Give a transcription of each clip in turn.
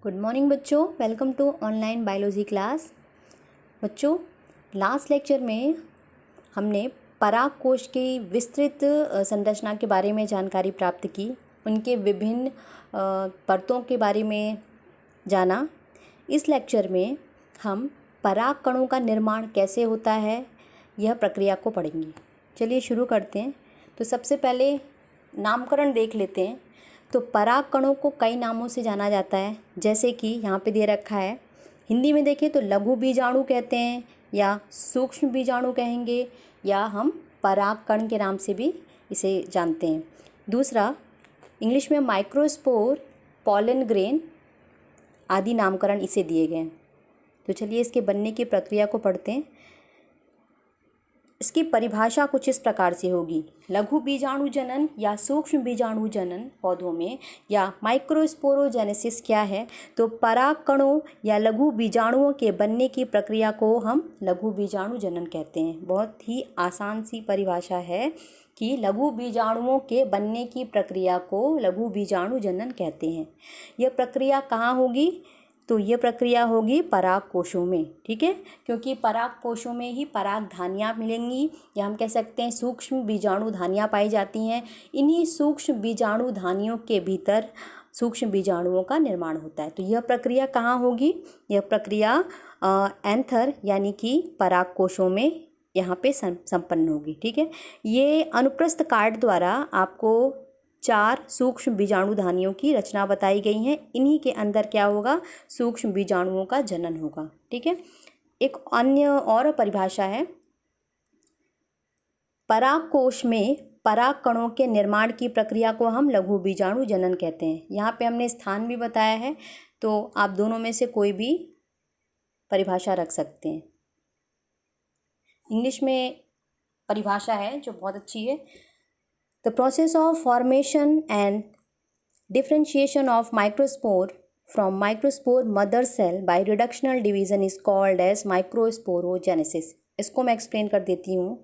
Good morning बच्चों, welcome to online biology class. बच्चों, last lecture में हमने पराग कोश की विस्तृत संरचना के बारे में जानकारी प्राप्त की, उनके विभिन्न परतों के बारे में जाना। इस लेक्चर में हम पराग कणों का निर्माण कैसे होता है यह प्रक्रिया को पढ़ेंगे। चलिए शुरू करते हैं। तो सबसे पहले नामकरण देख लेते हैं। तो पराग कणों को कई नामों से जाना जाता है, जैसे कि यहाँ पे दे रखा है। हिंदी में देखें तो लघु बीजाणु कहते हैं या सूक्ष्म बीजाणु कहेंगे, या हम पराग कण के नाम से भी इसे जानते हैं। दूसरा, इंग्लिश में माइक्रोस्पोर, पॉलन ग्रेन आदि नामकरण इसे दिए गए हैं। तो चलिए इसके बनने की प्रक्रिया को पढ़ते हैं। इसकी परिभाषा कुछ इस प्रकार से होगी। लघु बीजाणु जनन या सूक्ष्म बीजाणु जनन पौधों में, या माइक्रोस्पोरोजेनेसिस क्या है? तो पराग कणों या लघु बीजाणुओं के बनने की प्रक्रिया को हम लघु बीजाणु जनन कहते हैं। बहुत ही आसान सी परिभाषा है कि लघु बीजाणुओं के बनने की प्रक्रिया को लघु बीजाणु जनन कहते हैं। यह प्रक्रिया कहाँ होगी? तो ये प्रक्रिया होगी पराग कोशों में, ठीक है, क्योंकि पराग कोशों में ही पराग धानियाँ मिलेंगी, या हम कह सकते हैं सूक्ष्म बीजाणु धानियाँ पाई जाती हैं। इन्हीं सूक्ष्म बीजाणु धानियों के भीतर सूक्ष्म बीजाणुओं का निर्माण होता है। तो यह प्रक्रिया कहाँ होगी? यह प्रक्रिया एंथर यानी कि पराग कोशों में यहाँ पे संपन्न होगी, ठीक है। ये अनुप्रस्थ काट द्वारा आपको 4 सूक्ष्म बीजाणु धानियों की रचना बताई गई है। इन्हीं के अंदर क्या होगा? सूक्ष्म बीजाणुओं का जनन होगा, ठीक है। एक अन्य और परिभाषा है, पराग कोश में पराग कणों के निर्माण की प्रक्रिया को हम लघु बीजाणु जनन कहते हैं। यहाँ पे हमने स्थान भी बताया है, तो आप दोनों में से कोई भी परिभाषा रख सकते हैं। इंग्लिश में परिभाषा है जो बहुत अच्छी है। The process of formation and differentiation of microspore from microspore mother cell by reductional division is called as microsporogenesis। इसको मैं एक्सप्लेन कर देती हूँ।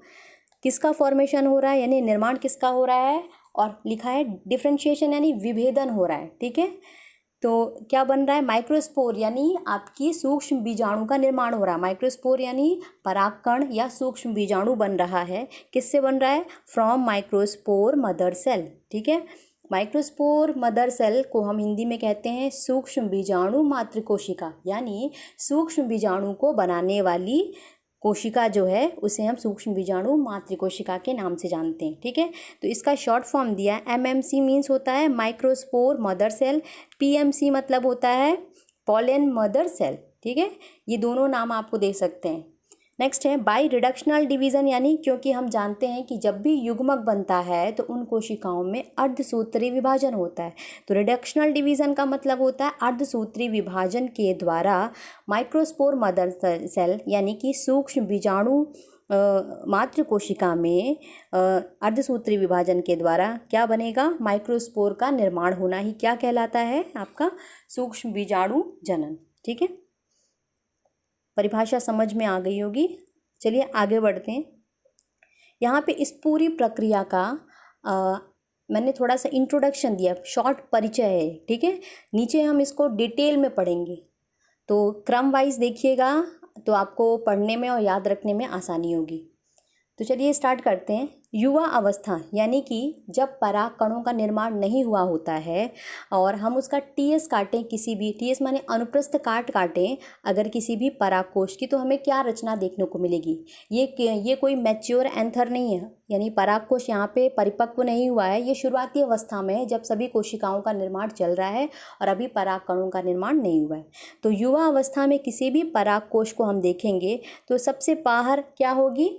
किसका फॉर्मेशन हो रहा है, यानी निर्माण किसका हो रहा है, और लिखा है डिफ्रेंशिएशन यानी विभेदन हो रहा है, ठीक है। तो क्या बन रहा है? माइक्रोस्पोर यानी आपकी सूक्ष्म बीजाणु का निर्माण हो रहा है। माइक्रोस्पोर यानी परागकण या सूक्ष्म बीजाणु बन रहा है। किससे बन रहा है? फ्रॉम माइक्रोस्पोर मदर सेल, ठीक है। माइक्रोस्पोर मदर सेल को हम हिंदी में कहते हैं सूक्ष्म बीजाणु मातृकोशिका, यानी सूक्ष्म बीजाणु को बनाने वाली कोशिका जो है उसे हम सूक्ष्म बीजाणु मातृकोशिका के नाम से जानते हैं, ठीक है। तो इसका शॉर्ट फॉर्म दिया है, MMC मीन्स होता है माइक्रोस्पोर मदर सेल, PMC मतलब होता है पॉलन मदर सेल, ठीक है। ये दोनों नाम आपको दे सकते हैं। नेक्स्ट है बाई रिडक्शनल डिवीज़न, यानी क्योंकि हम जानते हैं कि जब भी युग्मक बनता है तो उन कोशिकाओं में अर्धसूत्री विभाजन होता है। तो रिडक्शनल डिवीज़न का मतलब होता है अर्धसूत्री विभाजन के द्वारा माइक्रोस्पोर मदर सेल यानी कि सूक्ष्म बीजाणु मातृ कोशिका में अर्धसूत्री विभाजन के द्वारा क्या बनेगा? माइक्रोस्पोर का निर्माण होना ही क्या कहलाता है? आपका सूक्ष्म बीजाणु जनन, ठीक है। परिभाषा समझ में आ गई होगी। चलिए आगे बढ़ते हैं। यहाँ पे इस पूरी प्रक्रिया का मैंने थोड़ा सा इंट्रोडक्शन दिया, शॉर्ट परिचय है, ठीक है। नीचे हम इसको डिटेल में पढ़ेंगे, तो क्रम वाइज देखिएगा तो आपको पढ़ने में और याद रखने में आसानी होगी। तो चलिए स्टार्ट करते हैं। युवा अवस्था यानी कि जब पराग कणों का निर्माण नहीं हुआ होता है और हम उसका TS काटें, किसी भी TS माने अनुप्रस्थ काट काटें अगर किसी भी पराग कोश की, तो हमें क्या रचना देखने को मिलेगी? ये कोई मैच्योर एंथर नहीं है, यानी पराग कोश यहाँ पे परिपक्व नहीं हुआ है। ये शुरुआती अवस्था में है जब सभी कोशिकाओं का निर्माण चल रहा है और अभी पराग कणों का निर्माण नहीं हुआ है। तो युवा अवस्था में किसी भी पराग कोश को हम देखेंगे तो सबसे बाहर क्या होगी?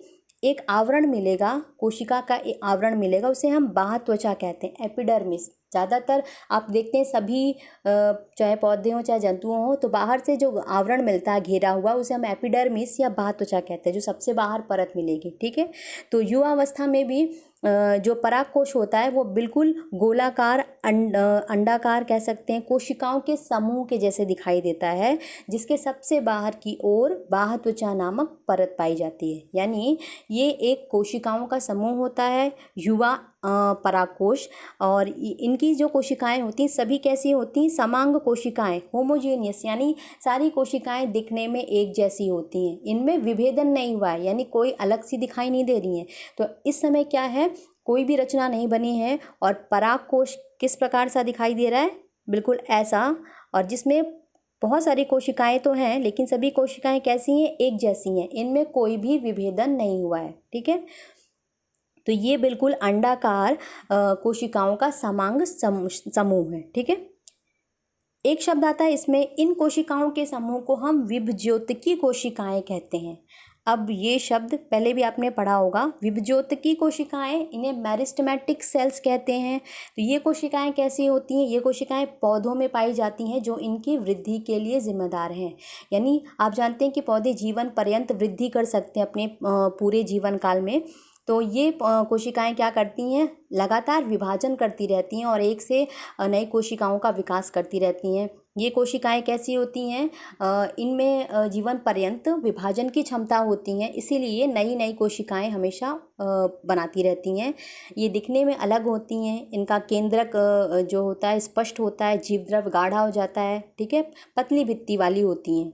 एक आवरण मिलेगा, कोशिका का एक आवरण मिलेगा, उसे हम बाह्य त्वचा कहते हैं, एपिडर्मिस। ज़्यादातर आप देखते हैं सभी चाहे पौधे हों चाहे जंतुओं हों, तो बाहर से जो आवरण मिलता है घेरा हुआ, उसे हम एपिडर्मिस या बाह्य त्वचा कहते हैं, जो सबसे बाहर परत मिलेगी, ठीक है। तो युवा अवस्था में भी जो परागकोश होता है वो बिल्कुल गोलाकार अंडाकार कह सकते हैं, कोशिकाओं के समूह के जैसे दिखाई देता है, जिसके सबसे बाहर की ओर बाह्य त्वचा नामक परत पाई जाती है। यानी ये एक कोशिकाओं का समूह होता है, युवा परागकोश। और इनकी जो कोशिकाएं होती हैं सभी कैसी होती हैं, समांग कोशिकाएं, होमोजेनियस, यानी सारी कोशिकाएं दिखने में एक जैसी होती हैं, इनमें विभेदन नहीं हुआ है, यानी कोई अलग सी दिखाई नहीं दे रही हैं। तो इस समय क्या है, कोई भी रचना नहीं बनी है और परागकोश किस प्रकार सा दिखाई दे रहा है, बिल्कुल ऐसा, और जिसमें बहुत सारी कोशिकाएं तो हैं लेकिन सभी कोशिकाएं कैसी हैं, एक जैसी हैं, इनमें कोई भी विभेदन नहीं हुआ है। ठीक है, तो ये बिल्कुल अंडाकार कोशिकाओं का समांग समूह है। ठीक है, एक शब्द आता है इसमें, इन कोशिकाओं के समूह को हम विभज्योतकी कोशिकाएं कहते हैं। अब ये शब्द पहले भी आपने पढ़ा होगा, विभज्योतकी कोशिकाएं, इन्हें मेरिस्टेमेटिक सेल्स कहते हैं। तो ये कोशिकाएं कैसी होती हैं, ये कोशिकाएं पौधों में पाई जाती हैं जो इनकी वृद्धि के लिए जिम्मेदार हैं। यानी आप जानते हैं कि पौधे जीवन पर्यंत वृद्धि कर सकते हैं अपने पूरे जीवन काल में। तो ये कोशिकाएं क्या करती हैं, लगातार विभाजन करती रहती हैं और एक से नई कोशिकाओं का विकास करती रहती हैं। ये कोशिकाएं कैसी होती हैं, इनमें जीवन पर्यंत विभाजन की क्षमता होती हैं, इसीलिए नई नई कोशिकाएं हमेशा बनाती रहती हैं। ये दिखने में अलग होती हैं, इनका केंद्रक जो होता है स्पष्ट होता है, जीवद्रव्य गाढ़ा हो जाता है। ठीक है, पतली भित्ति वाली होती हैं।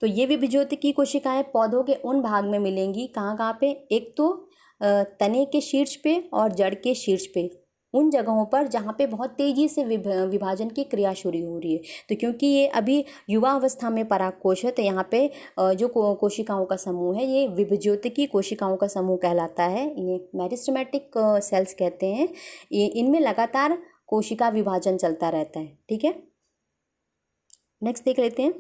तो ये विभज्योतकी कोशिकाएं पौधों के उन भाग में मिलेंगी, कहाँ कहाँ पे, एक तो तने के शीर्ष पे और जड़ के शीर्ष पे, उन जगहों पर जहाँ पे बहुत तेज़ी से विभाजन की क्रिया शुरू हो रही है। तो क्योंकि ये अभी युवा अवस्था में परागकोश है, तो यहाँ पे जो कोशिकाओं का समूह है ये विभज्योतकी कोशिकाओं का समूह कहलाता है। इन्हें मेरिस्टेमेटिक सेल्स कहते हैं। इनमें लगातार कोशिका विभाजन चलता रहता है। ठीक है, नेक्स्ट देख लेते हैं।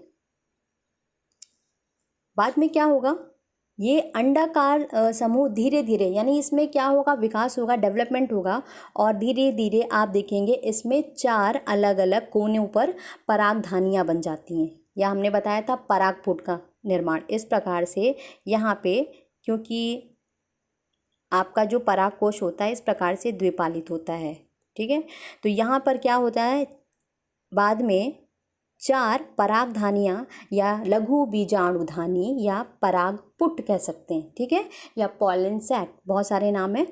बाद में क्या होगा, ये अंडाकार समूह धीरे धीरे, यानी इसमें क्या होगा, विकास होगा, डेवलपमेंट होगा, और धीरे धीरे आप देखेंगे इसमें 4 अलग अलग कोनों पर परागधानियाँ बन जाती हैं। या हमने बताया था परागपुट का निर्माण इस प्रकार से यहाँ पे, क्योंकि आपका जो परागकोश होता है इस प्रकार से द्विपालित होता है। ठीक है, तो यहाँ पर क्या होता है, बाद में 4 परागधानियाँ या लघु बीजाणुधानी या परागपुट कह सकते हैं। ठीक है, या पॉलन सैक, बहुत सारे नाम हैं।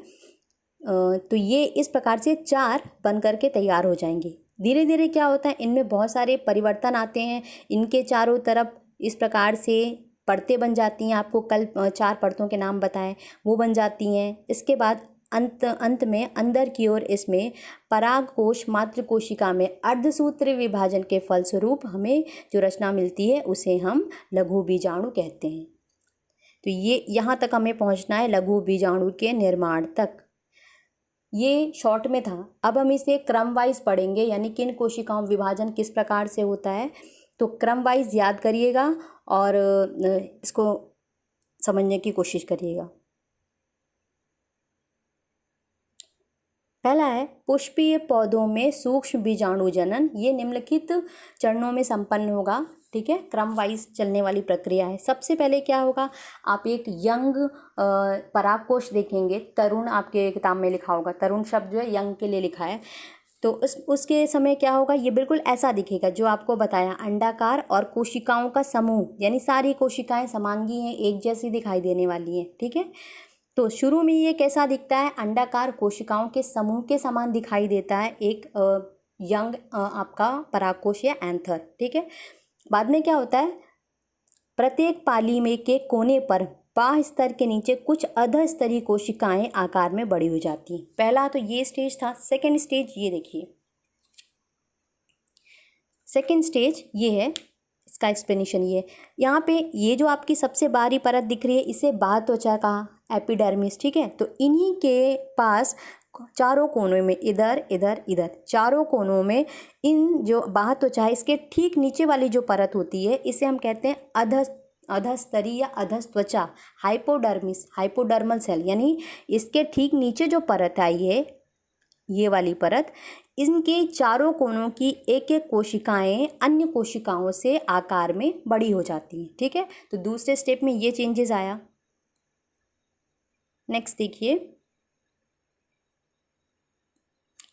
तो ये इस प्रकार से 4 बन करके तैयार हो जाएंगे। धीरे धीरे क्या होता है, इनमें बहुत सारे परिवर्तन आते हैं, इनके चारों तरफ इस प्रकार से परतें बन जाती हैं। आपको कल 4 परतों के नाम बताएं, वो बन जाती हैं। इसके बाद अंत में अंदर की ओर इसमें परागकोश मात्र कोशिका में अर्धसूत्री विभाजन के फलस्वरूप हमें जो रचना मिलती है उसे हम लघु बीजाणु कहते हैं। तो ये यहाँ तक हमें पहुँचना है, लघु बीजाणु के निर्माण तक। ये शॉर्ट में था। अब हम इसे क्रम वाइज पढ़ेंगे, यानी किन कोशिकाओं विभाजन किस प्रकार से होता है। तो क्रम वाइज याद करिएगा और इसको समझने की कोशिश करिएगा। पहला है पुष्पीय पौधों में सूक्ष्म बीजाणु जनन, ये निम्नलिखित चरणों में संपन्न होगा। ठीक है, क्रम वाइज चलने वाली प्रक्रिया है। सबसे पहले क्या होगा, आप एक यंग परागकोश देखेंगे, तरुण आपके किताब में लिखा होगा, तरुण शब्द जो है यंग के लिए लिखा है। तो उसके समय क्या होगा, ये बिल्कुल ऐसा दिखेगा जो आपको बताया, अंडाकार और कोशिकाओं का समूह, यानी सारी कोशिकाएं समांगी हैं, एक जैसी दिखाई देने वाली हैं। ठीक है, तो शुरू में ये कैसा दिखता है, अंडाकार कोशिकाओं के समूह के समान दिखाई देता है, एक यंग आपका परागकोश या एंथर। ठीक है, बाद में क्या होता है, प्रत्येक पाली में के कोने पर बाह्य स्तर के नीचे कुछ अधः स्तरीय कोशिकाएं आकार में बड़ी हो जाती हैं। पहला तो ये स्टेज था। सेकेंड स्टेज ये देखिए, सेकेंड स्टेज ये है, इसका एक्सप्लेनेशन ये है। यहाँ पे ये जो आपकी सबसे बाहरी परत दिख रही है इसे बाह्य त्वचा का एपिडर्मिस। ठीक है, तो इन्हीं के पास चारों कोनों में, इधर इधर इधर चारों कोनों में इन जो बाह्य त्वचा है इसके ठीक नीचे वाली जो परत होती है इसे हम कहते हैं अधस्तरी या अधस्त्वचा, हाइपोडर्मिस, हाइपोडर्मल सेल। यानी इसके ठीक नीचे जो परत आई है, ये वाली परत, इनके चारों कोनों की एक एक कोशिकाएं अन्य कोशिकाओं से आकार में बड़ी हो जाती हैं। ठीक है, तो दूसरे स्टेप में ये चेंजेस आया। नेक्स्ट देखिए,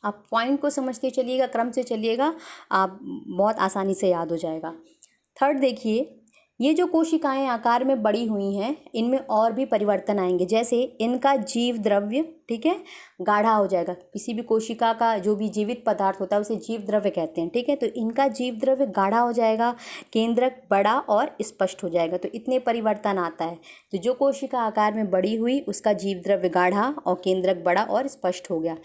आप पॉइंट को समझते चलिएगा, क्रम से चलिएगा, आप बहुत आसानी से याद हो जाएगा। थर्ड देखिए, ये जो कोशिकाएं आकार में बड़ी हुई हैं, इनमें और भी परिवर्तन आएंगे। जैसे इनका जीव द्रव्य, ठीक है, गाढ़ा हो जाएगा। किसी भी कोशिका का जो भी जीवित पदार्थ होता है उसे जीव द्रव्य कहते हैं, ठीक है। तो इनका जीव द्रव्य गाढ़ा हो जाएगा, केंद्रक बड़ा और स्पष्ट हो जाएगा। तो इतने परिवर्तन आता है। तो जो कोशिका आकार में बड़ी हुई उसका जीव द्रव्य गाढ़ा और केंद्रक बड़ा और स्पष्ट हो गया।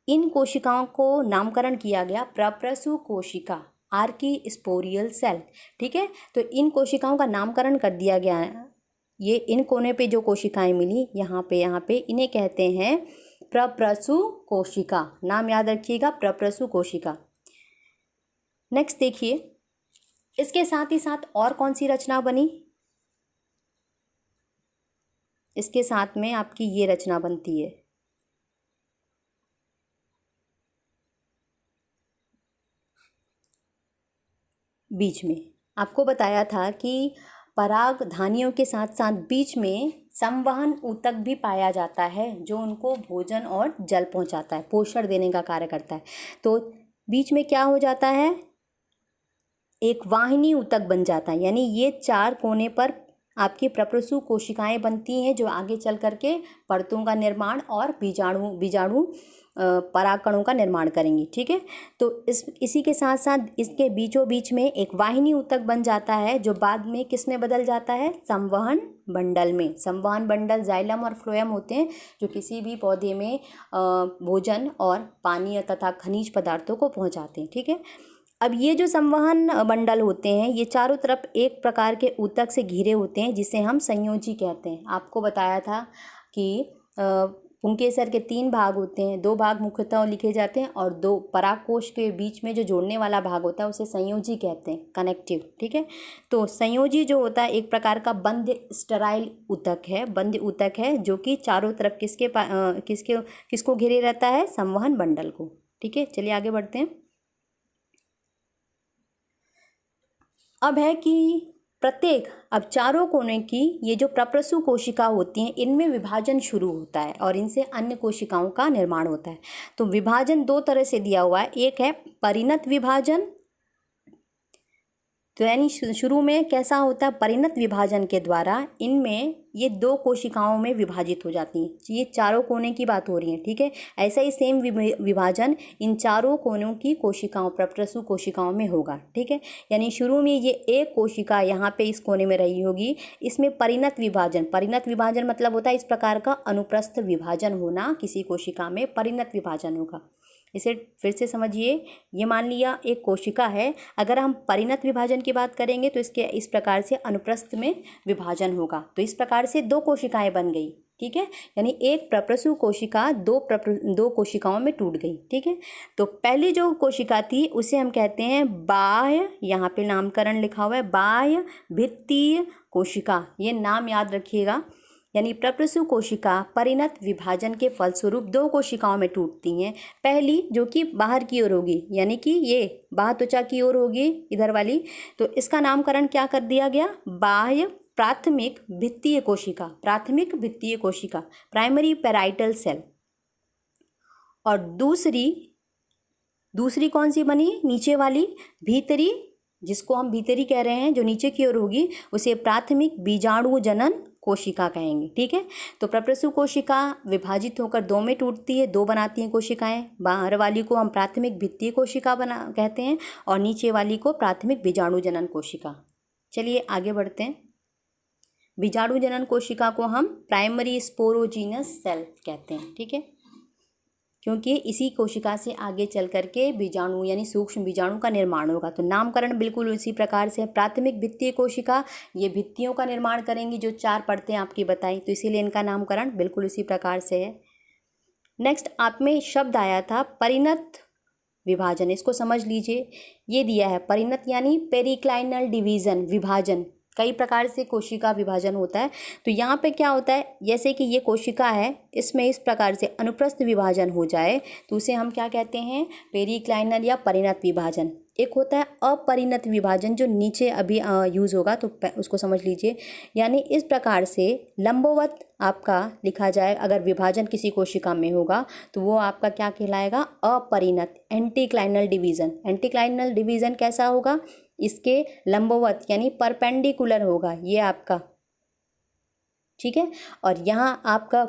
इन कोशिकाओं को नामकरण किया गया प्रप्रसु कोशिका, आर्की स्पोरियल सेल, ठीक है। तो इन कोशिकाओं का नामकरण कर दिया गया है। ये इन कोने पे जो कोशिकाएं मिली यहाँ पे इन्हें कहते हैं प्रप्रसु कोशिका। नाम याद रखिएगा, प्रप्रसु कोशिका। नेक्स्ट देखिए, इसके साथ ही साथ और कौन सी रचना बनी? इसके साथ में आपकी ये रचना बनती है, बीच में। आपको बताया था कि परागधानियों के साथ साथ बीच में संवहन ऊतक भी पाया जाता है, जो उनको भोजन और जल पहुंचाता है, पोषण देने का कार्य करता है। तो बीच में क्या हो जाता है? एक वाहिनी ऊतक बन जाता है। यानी ये 4 कोने पर आपकी प्रप्रसु कोशिकाएं बनती हैं, जो आगे चल करके परतों का निर्माण और बीजाणु परागकणों का निर्माण करेंगी, ठीक है। तो इसी के साथ साथ इसके बीचों बीच में एक वाहिनी ऊतक बन जाता है, जो बाद में किस में बदल जाता है? संवहन बंडल में। संवहन बंडल जाइलम और फ्लोएम होते हैं, जो किसी भी पौधे में भोजन और पानी तथा खनिज पदार्थों को पहुंचाते हैं, ठीक है। अब ये जो संवहन बंडल होते हैं, ये चारों तरफ एक प्रकार के ऊतक से घिरे होते हैं, जिसे हम संयोजी कहते हैं। आपको बताया था कि पुंकेसर के 3 भाग होते हैं, 2 भाग मुख्यतः लिखे जाते हैं और 2 परागकोश के बीच में जो जोड़ने वाला भाग होता है उसे संयोजी कहते हैं, कनेक्टिव, ठीक है। तो संयोजी जो होता है एक प्रकार का बंद स्टेराइल ऊतक है, बंद ऊतक है, जो कि चारों तरफ किसको घेरे रहता है? संवहन बंडल को, ठीक है। चलिए आगे बढ़ते हैं। अब है कि प्रत्येक, अब चारों कोने की ये जो प्रप्रसु कोशिका होती हैं, इनमें विभाजन शुरू होता है और इनसे अन्य कोशिकाओं का निर्माण होता है। तो विभाजन 2 तरह से दिया हुआ है। एक है परिणत विभाजन। तो यानी शुरू में कैसा होता है? परिणत विभाजन के द्वारा इनमें ये 2 कोशिकाओं में विभाजित हो जाती हैं। ये चारों कोने की बात हो रही है, ठीक है। ऐसा ही सेम विभाजन इन चारों कोनों की कोशिकाओं, प्रप्रसु कोशिकाओं में होगा, ठीक है। यानी शुरू में ये एक कोशिका यहाँ पे इस कोने में रही होगी, इसमें परिणत विभाजन मतलब होता है इस प्रकार का अनुप्रस्थ विभाजन होना, किसी कोशिका में परिणत विभाजन होगा। इसे फिर से समझिए। ये मान लिया एक कोशिका है, अगर हम परिणत विभाजन की बात करेंगे तो इसके इस प्रकार से अनुप्रस्थ में विभाजन होगा। तो इस प्रकार से 2 कोशिकाएं बन गई, ठीक है। यानी एक प्रप्रसु कोशिका 2 कोशिकाओं में टूट गई, ठीक है। तो पहली जो कोशिका थी उसे हम कहते हैं बाह्य, यहाँ पे नामकरण लिखा हुआ है, बाह्य भित्तीय कोशिका। ये नाम याद रखिएगा। यानी प्रप्रसु कोशिका परिणत विभाजन के फलस्वरूप 2 कोशिकाओं में टूटती हैं। पहली जो कि बाहर की ओर होगी, यानी कि ये बाह्य त्वचा की ओर होगी, इधर वाली, तो इसका नामकरण क्या कर दिया गया? बाह्य प्राथमिक भित्तीय कोशिका, प्राथमिक भित्तीय कोशिका, प्राइमरी पैराइटल सेल। और दूसरी कौन सी बनी? नीचे वाली भीतरी, जिसको हम भीतरी कह रहे हैं, जो नीचे की ओर होगी, उसे प्राथमिक बीजाणु जनन कोशिका कहेंगे, ठीक है। तो प्रप्रसु कोशिका विभाजित होकर 2 में टूटती है, 2 बनाती हैं कोशिकाएं। बाहर वाली को हम प्राथमिक भित्तीय कोशिका कहते हैं और नीचे वाली को प्राथमिक बीजाणु जनन कोशिका। चलिए आगे बढ़ते हैं। बीजाणु जनन कोशिका को हम प्राइमरी स्पोरोजीनस सेल कहते हैं, ठीक है, क्योंकि इसी कोशिका से आगे चल करके बीजाणु यानी सूक्ष्म बीजाणु का निर्माण होगा। तो नामकरण बिल्कुल उसी प्रकार से है। प्राथमिक भित्तीय कोशिका ये भित्तियों का निर्माण करेंगी, जो 4 परतें आपकी बताई, तो इसीलिए इनका नामकरण बिल्कुल इसी प्रकार से है। नेक्स्ट आप में शब्द आया था परिणत विभाजन, इसको समझ लीजिए। ये दिया है परिणत यानी पेरिक्लाइनल डिवीजन, विभाजन। कई प्रकार से कोशिका विभाजन होता है। तो यहाँ पे क्या होता है, जैसे कि ये कोशिका है, इसमें इस प्रकार से अनुप्रस्थ विभाजन हो जाए तो उसे हम क्या कहते हैं? पेरिक्लाइनल या परिणत विभाजन, एक होता है अपरिणत विभाजन, जो नीचे अभी यूज़ होगा तो उसको समझ लीजिए। यानी इस प्रकार से लंबवत आपका लिखा जाए अगर विभाजन किसी कोशिका में होगा तो वो आपका क्या कहलाएगा, अपरिणत, एंटीक्लाइनल डिवीज़न। एंटीक्लाइनल डिवीज़न कैसा होगा, इसके लंबवत यानी परपेंडिकुलर होगा ये आपका, ठीक है। और यहाँ आपका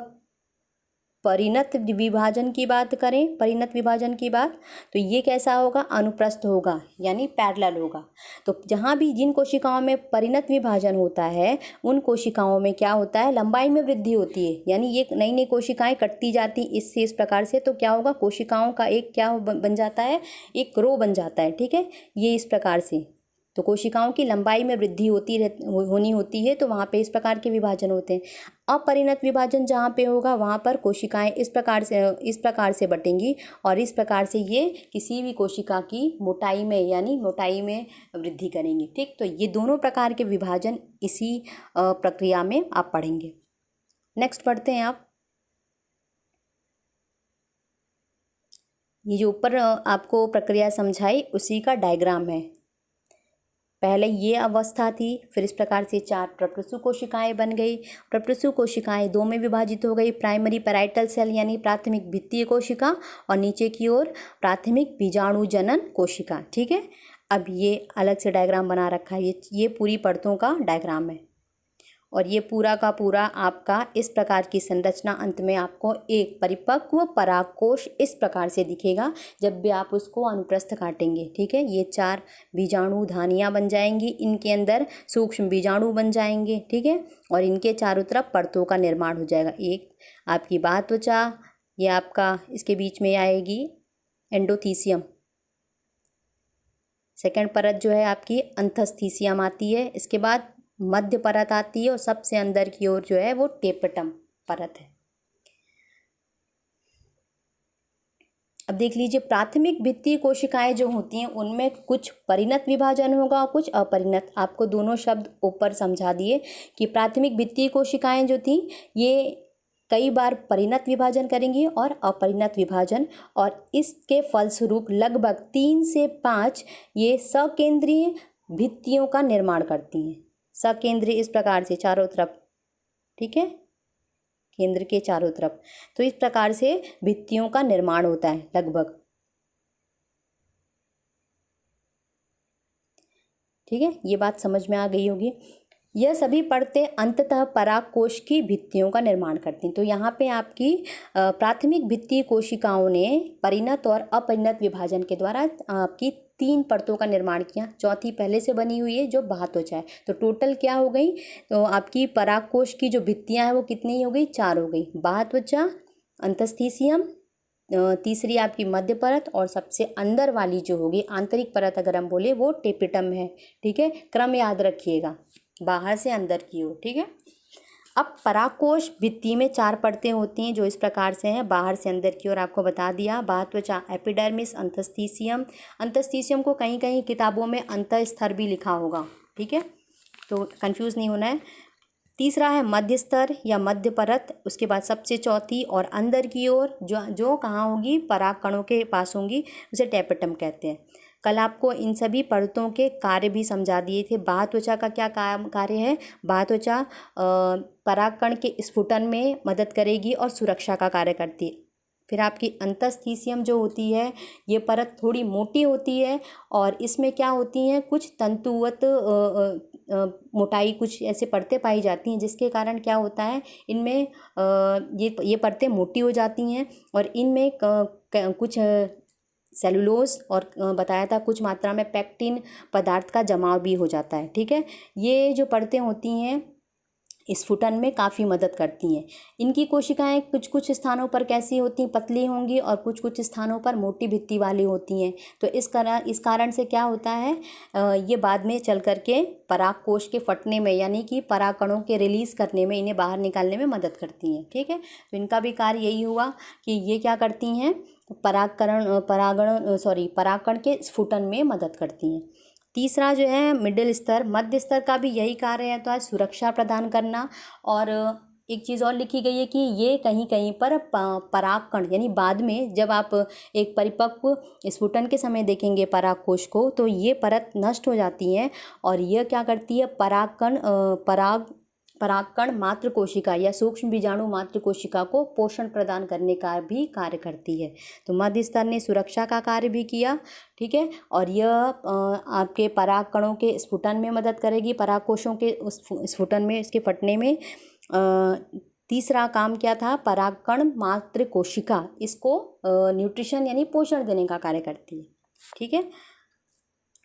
परिणत विभाजन की बात करें, परिणत विभाजन की बात, तो ये कैसा होगा, अनुप्रस्थ होगा यानी पैरेलल होगा। तो जहाँ भी जिन कोशिकाओं में परिणत विभाजन होता है उन कोशिकाओं में क्या होता है, लंबाई में वृद्धि होती है, यानी ये नई नई कोशिकाएं कटती जाती इससे इस प्रकार से, तो क्या होगा, कोशिकाओं का एक क्या बन जाता है, एक रो बन जाता है, ठीक है। ये इस प्रकार से, तो कोशिकाओं की लंबाई में वृद्धि होनी होती है, तो वहाँ पे इस प्रकार के विभाजन होते हैं। अपरिणत विभाजन जहाँ पे होगा वहाँ पर कोशिकाएं इस प्रकार से बटेंगी और इस प्रकार से ये किसी भी कोशिका की मोटाई में यानी मोटाई में वृद्धि करेंगी, ठीक। तो ये दोनों प्रकार के विभाजन इसी प्रक्रिया में आप पढ़ेंगे। नेक्स्ट पढ़ते हैं आप, ये जो ऊपर आपको प्रक्रिया समझाई उसी का डायग्राम है। पहले ये अवस्था थी, फिर इस प्रकार से 4 प्रप्रसु कोशिकाएं बन गई। प्रप्रसु कोशिकाएं 2 में विभाजित हो गई, प्राइमरी पैराइटल सेल यानी प्राथमिक भित्तीय कोशिका और नीचे की ओर प्राथमिक बीजाणु जनन कोशिका, ठीक है। अब ये अलग से डायग्राम बना रखा है, ये पूरी परतों का डायग्राम है और ये पूरा का पूरा आपका इस प्रकार की संरचना, अंत में आपको एक परिपक्व परागकोश इस प्रकार से दिखेगा जब भी आप उसको अनुप्रस्थ काटेंगे, ठीक है। ये 4 बीजाणु धानियाँ बन जाएंगी, इनके अंदर सूक्ष्म बीजाणु बन जाएंगे, ठीक है, और इनके चारों तरफ परतों का निर्माण हो जाएगा। एक आपकी बाह्य त्वचा, ये आपका इसके बीच में आएगी एंडोथीसियम, सेकेंड परत जो है आपकी अंतस्थीसियम आती है, इसके बाद मध्य परत आती है और सबसे अंदर की ओर जो है वो टेपेटम परत है। अब देख लीजिए, प्राथमिक भित्तीय कोशिकाएं जो होती हैं उनमें कुछ परिणत विभाजन होगा और कुछ अपरिणत। आपको दोनों शब्द ऊपर समझा दिए कि प्राथमिक भित्तीय कोशिकाएं जो थी ये कई बार परिणत विभाजन करेंगी और अपरिणत विभाजन, और इसके फलस्वरूप लगभग 3 से 5 ये सकेंद्रीय भित्तियों का निर्माण करती हैं। सकेंद्रीय इस प्रकार से चारों तरफ, ठीक है, केंद्र के चारों तरफ, तो इस प्रकार से भित्तियों का निर्माण होता है लगभग, ठीक है। ये बात समझ में आ गई होगी। यह सभी परतें अंततः परागकोश की भित्तियों का निर्माण करती हैं। तो यहाँ पे आपकी प्राथमिक भित्तीय कोशिकाओं ने परिणत और अपरिणत विभाजन के द्वारा आपकी 3 परतों का निर्माण किया, चौथी पहले से बनी हुई है जो बाह्य त्वचा है। तो टोटल क्या हो गई, तो आपकी परागकोश की जो भित्तियाँ हैं वो कितनी हो गई, 4 हो गई। बाह्य त्वचा, अंतस्थीसियम, तीसरी आपकी मध्य परत और सबसे अंदर वाली जो होगी आंतरिक परत अगर हम बोले वो टेपेटम है, ठीक है। क्रम याद रखिएगा, बाहर से अंदर की ओर, ठीक है। अब परागकोश भित्ति में 4 परतें होती हैं जो इस प्रकार से हैं, बाहर से अंदर की ओर आपको बता दिया। बाह्य त्वचा एपिडर्मिस, अंतस्थीसियम, अंतस्थीसियम को कहीं कहीं किताबों में अंतःस्तर भी लिखा होगा, ठीक है, तो कंफ्यूज नहीं होना है। तीसरा है मध्य स्तर या मध्य परत, उसके बाद सबसे चौथी और अंदर की ओर जो कहाँ होगी, पराग कणों के पास होंगी, उसे टेपेटम कहते हैं। कल आपको इन सभी परतों के कार्य भी समझा दिए थे। बाह्य त्वचा का क्या कार्य है, बाह्य त्वचा परागकण के स्फुटन में मदद करेगी और सुरक्षा का कार्य करती है। फिर आपकी अंतस्थीसियम जो होती है ये परत थोड़ी मोटी होती है और इसमें क्या होती हैं, कुछ तंतुवत मोटाई, कुछ ऐसे परतें पाई जाती हैं जिसके कारण क्या होता है, इनमें ये परतें मोटी हो जाती हैं और इनमें कुछ सेलुलोज और बताया था कुछ मात्रा में पेक्टिन पदार्थ का जमाव भी हो जाता है, ठीक है। ये जो परतें होती हैं स्फुटन में काफ़ी मदद करती हैं। इनकी कोशिकाएं कुछ कुछ स्थानों पर कैसी होती हैं, पतली होंगी और कुछ कुछ स्थानों पर मोटी भित्ति वाली होती हैं। तो इस कारण से क्या होता है, ये बाद में चल करके परागकोश के फटने में यानी कि परागकणों के रिलीज़ करने में, इन्हें बाहर निकालने में मदद करती हैं, ठीक है। तो इनका भी कार्य यही हुआ कि ये क्या करती हैं, परागकण के स्फुटन में मदद करती हैं। तीसरा जो है मिडिल स्तर, मध्य स्तर का भी यही कार्य है, तो है सुरक्षा प्रदान करना और एक चीज़ और लिखी गई है कि ये कहीं कहीं पर परागकण यानी बाद में जब आप एक परिपक्व स्फुटन के समय देखेंगे पराग कोश को, तो ये परत नष्ट हो जाती है और यह क्या करती है, परागकण मात्र कोशिका या सूक्ष्म बीजाणु मात्र कोशिका को पोषण प्रदान करने का भी कार्य करती है। तो मध्य स्तर ने सुरक्षा का कार्य भी किया, ठीक है, और यह आपके परागकणों के स्फुटन में मदद करेगी, पराग कोशों के उस स्फुटन में, इसके फटने में। तीसरा काम क्या था, परागकण मात्र कोशिका इसको न्यूट्रिशन यानी पोषण देने का कार्य करती है, ठीक है।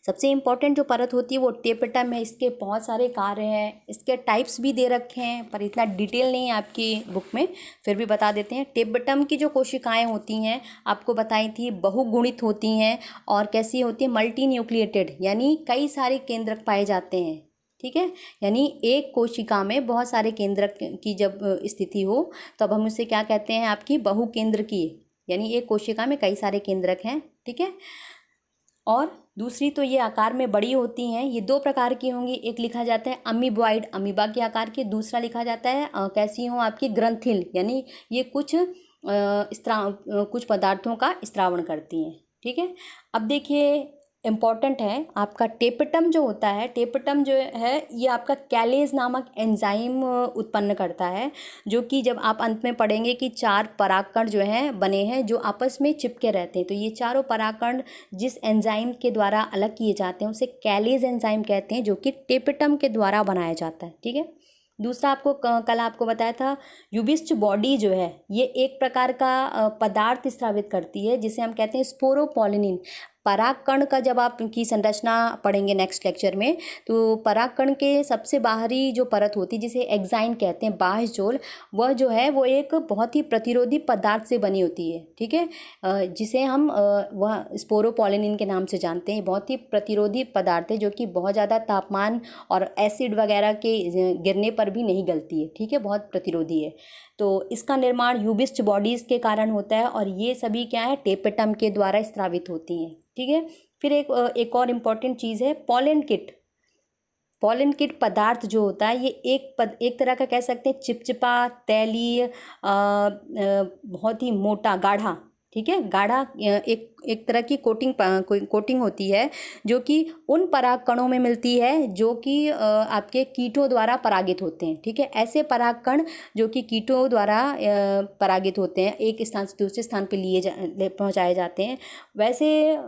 सबसे इम्पॉर्टेंट जो परत होती है वो टेपेटम है। इसके बहुत सारे कार्य हैं, इसके टाइप्स भी दे रखे हैं पर इतना डिटेल नहीं है आपकी बुक में, फिर भी बता देते हैं। टेपेटम की जो कोशिकाएं होती हैं आपको बताई थी, बहुगुणित होती हैं और कैसी होती है, मल्टी न्यूक्लिएटेड, यानी कई सारे केंद्रक पाए जाते हैं, ठीक है। यानी एक कोशिका में बहुत सारे केंद्रक की जब स्थिति हो तब हम उसे क्या कहते हैं, आपकी बहुकेंद्रकीय, यानी एक कोशिका में कई सारे केंद्रक हैं, ठीक है। और दूसरी तो ये आकार में बड़ी होती हैं, ये दो प्रकार की होंगी, एक लिखा जाता है अमीबॉइड, अमीबा के आकार की, दूसरा लिखा जाता है कैसी हो, आपकी ग्रंथिल, यानी ये कुछ कुछ पदार्थों का स्त्रावण करती हैं, ठीक है। अब देखिए इम्पॉर्टेंट है आपका टेपेटम जो होता है, टेपेटम जो है ये आपका कैलेज नामक एंजाइम उत्पन्न करता है, जो कि जब आप अंत में पढ़ेंगे कि 4 परागकण जो हैं बने हैं जो आपस में चिपके रहते हैं, तो ये चारों परागकण जिस एंजाइम के द्वारा अलग किए जाते हैं उसे कैलेज एंजाइम कहते हैं, जो कि टेपेटम के द्वारा बनाया जाता है, ठीक है। दूसरा आपको कल आपको बताया था, यूबिस्ट बॉडी जो है ये एक प्रकार का पदार्थ स्रावित करती है जिसे हम कहते हैं स्पोरोपोलिनिन। परागकण का जब आप की संरचना पढ़ेंगे नेक्स्ट लेक्चर में, तो परागकण के सबसे बाहरी जो परत होती है जिसे एक्साइन कहते हैं, बाह्य झोल, वह जो है वो एक बहुत ही प्रतिरोधी पदार्थ से बनी होती है, ठीक है, जिसे हम वह स्पोरोपोलिनिन के नाम से जानते हैं। बहुत ही प्रतिरोधी पदार्थ है जो कि बहुत ज़्यादा तापमान और एसिड वगैरह के गिरने पर भी नहीं गलती है, ठीक है, बहुत प्रतिरोधी है। तो इसका निर्माण यूबिस्ट बॉडीज़ के कारण होता है और ये सभी क्या है, टेपेटम के द्वारा स्रावित होती हैं, ठीक है। फिर एक और इम्पॉर्टेंट चीज़ है पॉलन किट। पॉलन किट पदार्थ जो होता है ये एक तरह का कह सकते हैं चिपचिपा, तैलीय, बहुत ही मोटा, गाढ़ा, ठीक है, गाढ़ा, एक तरह की कोटिंग होती है जो कि उन परागकणों में मिलती है जो कि आपके कीटों द्वारा परागित होते हैं, ठीक है। ऐसे परागकण जो कि कीटों द्वारा परागित होते हैं, एक स्थान से दूसरे स्थान पे पहुंचाए जाते हैं, वैसे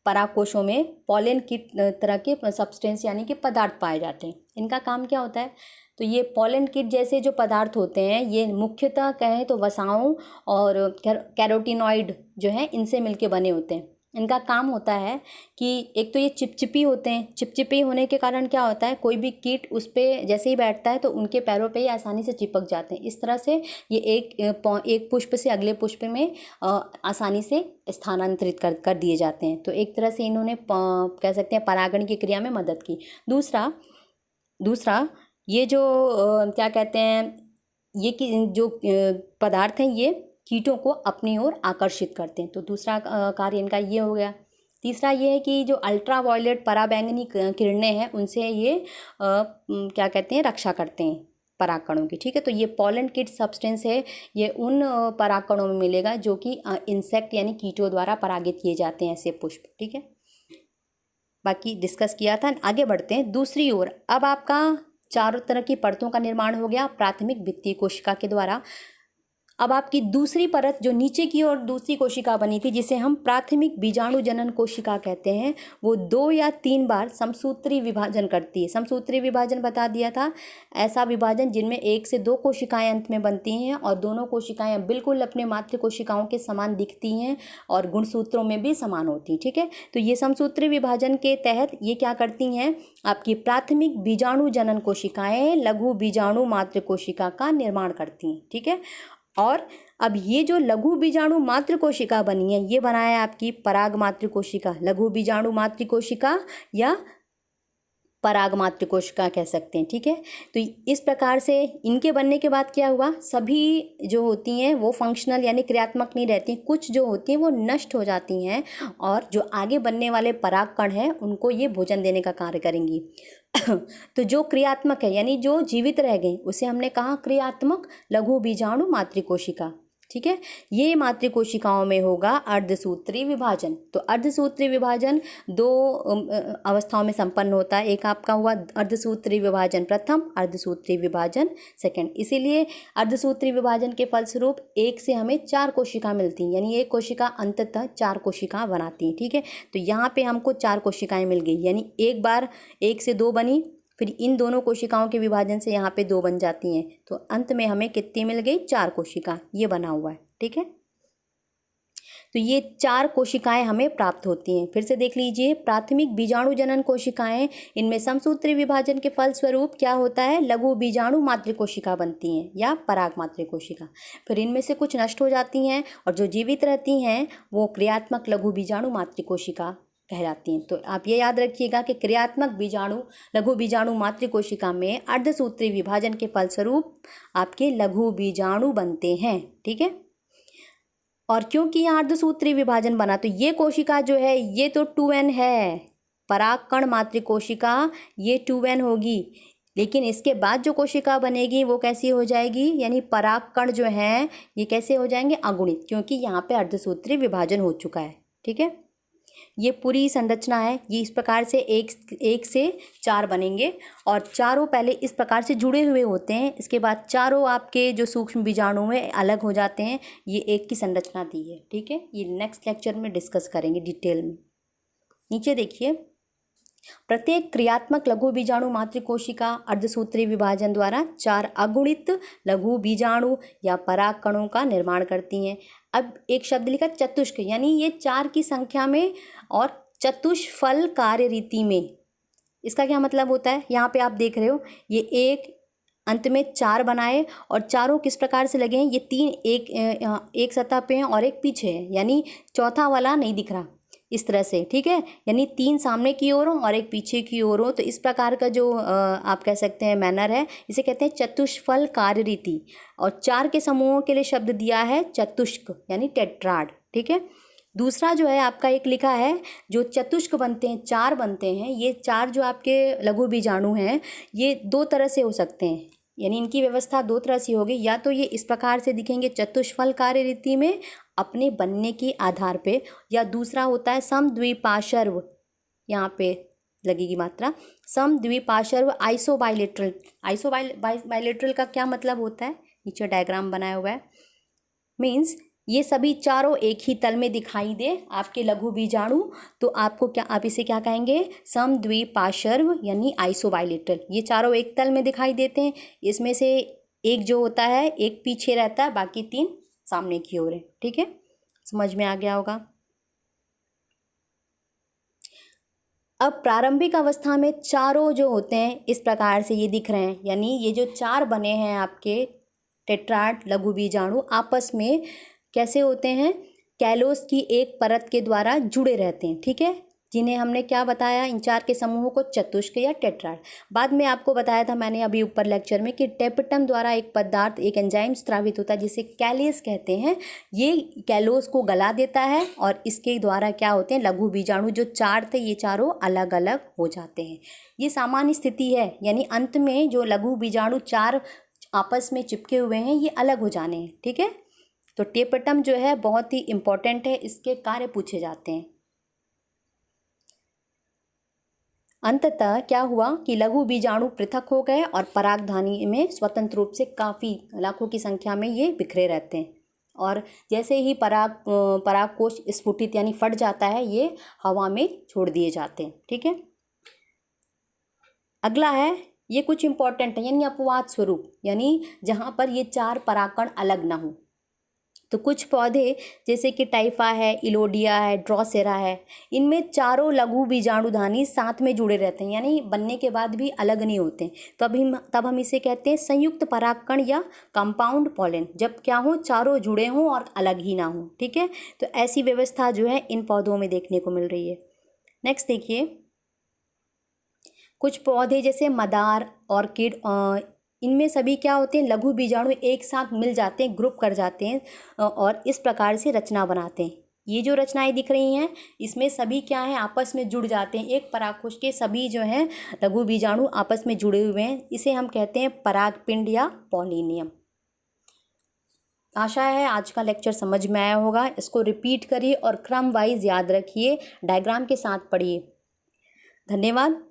परागकोशों में पॉलन किट तरह के सब्सटेंस यानी कि पदार्थ पाए जाते हैं। इनका काम क्या होता है, तो ये पॉलन किट जैसे जो पदार्थ होते हैं ये मुख्यतः कहें तो वसाओं और कैरोटीनॉइड जो है इनसे मिलके बने होते हैं। इनका काम होता है कि एक तो ये चिपचिपी होते हैं, चिपचिपी होने के कारण क्या होता है, कोई भी कीट उस पर जैसे ही बैठता है तो उनके पैरों पे ही आसानी से चिपक जाते हैं। इस तरह से ये एक पुष्प से अगले पुष्प में आसानी से स्थानांतरित कर दिए जाते हैं। तो एक तरह से इन्होंने कह सकते हैं परागण की क्रिया में मदद की। दूसरा ये जो क्या कहते हैं, ये कि जो पदार्थ हैं ये कीटों को अपनी ओर आकर्षित करते हैं, तो दूसरा कार्य इनका ये हो गया। तीसरा ये है कि जो अल्ट्रावायलेट पराबैंगनी किरणें हैं उनसे ये क्या कहते हैं, रक्षा करते हैं परागकणों की, ठीक है। तो ये पॉलन किट सब्सटेंस है, ये उन परागकणों में मिलेगा जो कि इंसेक्ट यानी कीटों द्वारा परागित किए जाते हैं, ऐसे पुष्प, ठीक है। बाकी डिस्कस किया था। आगे बढ़ते हैं दूसरी ओर। अब आपका चारों तरह की परतों का निर्माण हो गया प्राथमिक भित्ति कोशिका के द्वारा। अब आपकी दूसरी परत जो नीचे की ओर दूसरी कोशिका बनी थी जिसे हम प्राथमिक बीजाणु जनन कोशिका कहते हैं, वो 2 या 3 बार समसूत्री विभाजन करती है। समसूत्री विभाजन बता दिया था, ऐसा विभाजन जिनमें 1 से 2 कोशिकाएं अंत में बनती हैं और दोनों कोशिकाएं बिल्कुल अपने मातृ कोशिकाओं के समान दिखती हैं और गुणसूत्रों में भी समान होती हैं, ठीक है। तो ये समसूत्री विभाजन के तहत ये क्या करती हैं, आपकी प्राथमिक बीजाणु जनन कोशिकाएं लघु बीजाणु मातृ कोशिका का निर्माण करती हैं, ठीक है। और अब ये जो लघु बीजाणु मातृ कोशिका बनी है ये बनाया आपकी पराग मातृ कोशिका, लघु बीजाणु मातृ कोशिका या पराग मातृ कोशिका कह सकते हैं। ठीक है, तो इस प्रकार से इनके बनने के बाद क्या हुआ, सभी जो होती हैं वो फंक्शनल यानी क्रियात्मक नहीं रहती, कुछ जो होती हैं वो नष्ट हो जाती हैं और जो आगे बनने वाले पराग कण हैं उनको ये भोजन देने का कार्य करेंगी। तो जो क्रियात्मक है यानी जो जीवित रह गई उसे हमने कहा क्रियात्मक लघु बीजाणु मातृ कोशिका। ठीक है, ये मातृ कोशिकाओं में होगा अर्धसूत्री विभाजन। तो अर्धसूत्री विभाजन दो अवस्थाओं में संपन्न होता है। एक आपका हुआ अर्धसूत्री विभाजन प्रथम, अर्धसूत्री विभाजन सेकंड। इसीलिए अर्धसूत्री विभाजन के फलस्वरूप एक से हमें 4 कोशिका मिलती हैं, यानी एक कोशिका अंततः 4 कोशिका बनाती हैं। ठीक है, तो यहाँ पे हमको 4 कोशिकाएं मिल गई, यानी एक बार 1 से 2 बनी, फिर इन दोनों कोशिकाओं के विभाजन से यहाँ पे 2 बन जाती हैं, तो अंत में हमें कितनी मिल गई, 4 कोशिका, ये बना हुआ है। ठीक है, तो ये 4 कोशिकाएं हमें प्राप्त होती हैं। फिर से देख लीजिए, प्राथमिक बीजाणु जनन कोशिकाएं, इनमें समसूत्री विभाजन के फलस्वरूप क्या होता है, लघु बीजाणु मातृ कोशिका बनती हैं या पराग मातृ कोशिका। फिर इनमें से कुछ नष्ट हो जाती हैं और जो जीवित रहती हैं वो क्रियात्मक लघु बीजाणु मातृ कोशिका कहलाती हैं। तो आप ये याद रखिएगा कि क्रियात्मक बीजाणु लघु बीजाणु मातृ कोशिका में अर्धसूत्री विभाजन के फलस्वरूप आपके लघु बीजाणु बनते हैं। ठीक है, और क्योंकि यहाँ अर्धसूत्री विभाजन बना तो ये कोशिका जो है ये तो 2n है, पराग कण मातृ कोशिका ये 2n होगी, लेकिन इसके बाद जो कोशिका बनेगी वो कैसी हो जाएगी, यानी पराग कण जो हैं ये कैसे हो जाएंगे, अगुणित, क्योंकि यहाँ पे अर्धसूत्री विभाजन हो चुका है। ठीक है, ये पूरी संरचना है, ये इस प्रकार से एक से 4 बनेंगे और चारों पहले इस प्रकार से जुड़े हुए होते हैं, इसके बाद चारों आपके जो सूक्ष्म बीजाणु में अलग हो जाते हैं, ये एक की संरचना दी है। ठीक है, ये नेक्स्ट लेक्चर में डिस्कस करेंगे डिटेल में। नीचे देखिए, प्रत्येक क्रियात्मक लघु बीजाणु मातृ कोशिका अर्धसूत्री विभाजन द्वारा 4 अगुणित लघु बीजाणु या पराग कणों का निर्माण करती हैं। अब एक शब्द लिखा चतुष्क, यानी ये 4 की संख्या में और चतुष्फल कार्य रीति में। इसका क्या मतलब होता है, यहाँ पे आप देख रहे हो ये एक अंत में 4 बनाए और चारों किस प्रकार से लगे हैं, ये 3 एक सतह पे हैं और एक पीछे है, यानी चौथा वाला नहीं दिख रहा इस तरह से। ठीक है, यानी 3 सामने की ओर हो और एक पीछे की ओर हो, तो इस प्रकार का जो आप कह सकते हैं मैनर है, इसे कहते हैं चतुष्फल कार्य रीति। और 4 के समूहों के लिए शब्द दिया है चतुष्क यानी टेट्राड। ठीक है, दूसरा जो है आपका एक लिखा है जो चतुष्क बनते हैं, 4 बनते हैं, ये 4 जो आपके लघु बीजाणु हैं ये 2 तरह से हो सकते हैं, यानी इनकी व्यवस्था 2 तरह से होगी, या तो ये इस प्रकार से दिखेंगे चतुष्फल कार्य रीति में अपने बनने के आधार पे, या दूसरा होता है समद्विपार्श्व, यहाँ पे लगेगी मात्रा, समद्विपार्श्व आइसोबाइलेटरल। आइसोबाइलेटरल का क्या मतलब होता है, नीचे डायग्राम बनाया हुआ है, मीन्स ये सभी चारों एक ही तल में दिखाई दे आपके लघु बीजाणु, तो आपको क्या, आप इसे क्या कहेंगे, समद्विपार्श्व यानी आइसोबाइलेटरल। ये चारों एक तल में दिखाई देते हैं, इसमें से एक जो होता है एक पीछे रहता है, बाकी 3 सामने की ओर है। ठीक है, समझ में आ गया होगा। अब प्रारंभिक अवस्था में चारों जो होते हैं इस प्रकार से ये दिख रहे हैं, यानी ये जो 4 बने हैं आपके टेट्राड लघु बीजाणु आपस में कैसे होते हैं, कैलोस की एक परत के द्वारा जुड़े रहते हैं। ठीक है, जिन्हें हमने क्या बताया, इन 4 के समूहों को चतुष्क या टेट्राड। बाद में आपको बताया था मैंने अभी ऊपर लेक्चर में कि टेपटम द्वारा एक पदार्थ, एक एंजाइम स्रावित होता है जिसे कैलेस कहते हैं, ये कैलोस को गला देता है और इसके द्वारा क्या होते हैं, लघु बीजाणु जो 4 थे ये चारों अलग अलग हो जाते हैं। ये सामान्य स्थिति है, यानी अंत में जो लघु बीजाणु 4 आपस में चिपके हुए हैं ये अलग हो जाने हैं। ठीक है, तो टेपटम जो है बहुत ही इंपॉर्टेंट है, इसके कार्य पूछे जाते हैं। अंततः क्या हुआ कि लघु बीजाणु पृथक हो गए और परागधानी में स्वतंत्र रूप से काफ़ी लाखों की संख्या में ये बिखरे रहते हैं, और जैसे ही परागकोश स्फुटित यानी फट जाता है ये हवा में छोड़ दिए जाते हैं। ठीक है, अगला है ये कुछ इंपॉर्टेंट है, यानी अपवाद स्वरूप, यानी जहाँ पर ये 4 परागकण अलग ना हो। तो कुछ पौधे जैसे कि टाइफा है, इलोडिया है, ड्रॉसेरा है, इनमें चारों लघु बीजाणुधानी साथ में जुड़े रहते हैं, यानी बनने के बाद भी अलग नहीं होते। तो तब हम इसे कहते हैं संयुक्त परागकण या कंपाउंड पॉलन, जब क्या हो, चारों जुड़े हों और अलग ही ना हो। ठीक है, तो ऐसी व्यवस्था जो है इन पौधों में देखने को मिल रही है। नेक्स्ट देखिए, कुछ पौधे जैसे मदार, ऑर्किड, इनमें सभी क्या होते हैं, लघु बीजाणु एक साथ मिल जाते हैं, ग्रुप कर जाते हैं और इस प्रकार से रचना बनाते हैं। ये जो रचनाएं दिख रही हैं इसमें सभी क्या है, आपस में जुड़ जाते हैं। एक परागकोश के सभी जो हैं लघु बीजाणु आपस में जुड़े हुए हैं, इसे हम कहते हैं परागपिंड या पॉलिनियम। आशा है आज का लेक्चर समझ में आया होगा। इसको रिपीट करिए और क्रम वाइज याद रखिए, डायग्राम के साथ पढ़िए। धन्यवाद।